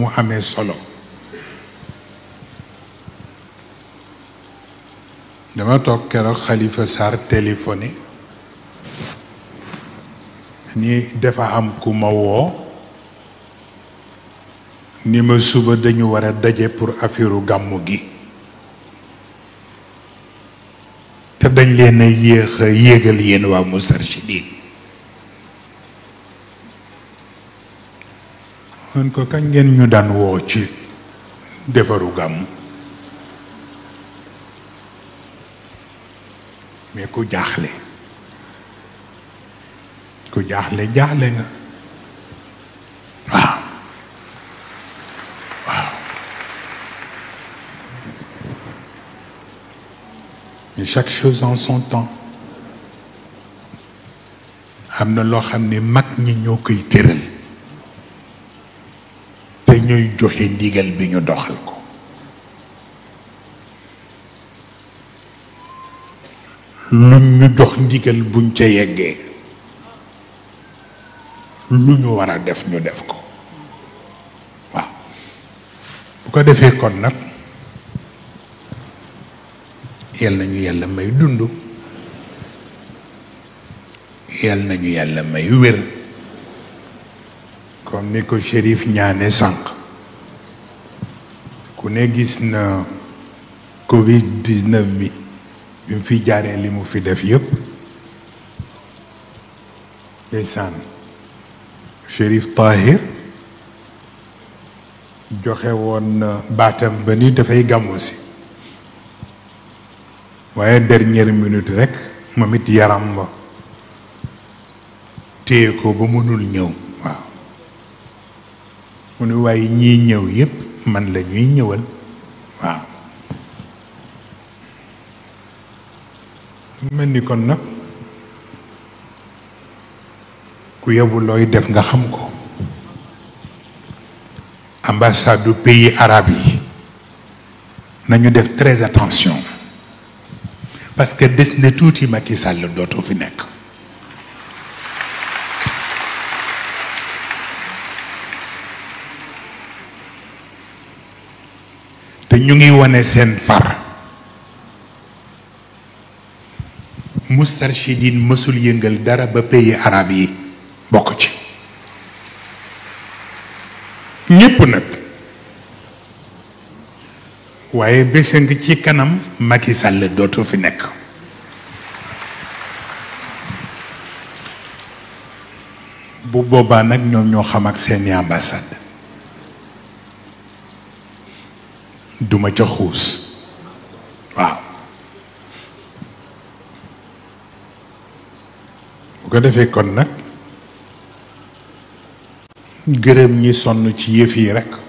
mu amee solo dama toog keroog Khalifa Sarr téléphoné ni dafa am ku ma woo ni ma suba dañu war a daje pour affaire gàmmu gi te dañ leen a yéex a yéegal yéen waa Moustarchidine man ko kañ ngeen ñu daan woo ci defaru gàmmu mais ku jaaxle jaaxle nga waaw mais chaque chose en son temps am na loo xam ne mag ñi ñoo koy tëral te ñooy joxe ndigal bi ñu doxal ko lu ñu jox ndigal buñ ca yeggee lu ñu war a def ñu def ko waaw bu ko defee kon nag yal nañu yàlla may dund yal nañu yàlla may wér comme ni ko Chérif ñaane sànq ku ne gis na Covid-19 bi mu fi jaaree li mu fi def yépp ndeysaan Chérif Tahir joxe woon baatam ba ni dafay gàmmu si waaye dernière minute rekk moom it yaram ba téye ko ba mënul ñëw waaw mu ne waaye ñii ñëw yépp man la ñuy ñëwal waaw mel ni kon nag ku yebu looy def nga xam ko ambassade du pays arabe yi nañu def très attention parce que des na tuuti Macky Sall dootu fi nekk te ñu ngi wone seen far Moustarchidine mësul yëngal dara ba pays arabe yi bokk ci ñépp nag waaye bés a ngi ci kanam Macky Sall dootu fi nekk bu boobaa nag ñoom ñoo xam ak seeni ambassade duma ca xuus waaw bu ko defee kon nag gërëm ñi sonn ci yëf yi rekk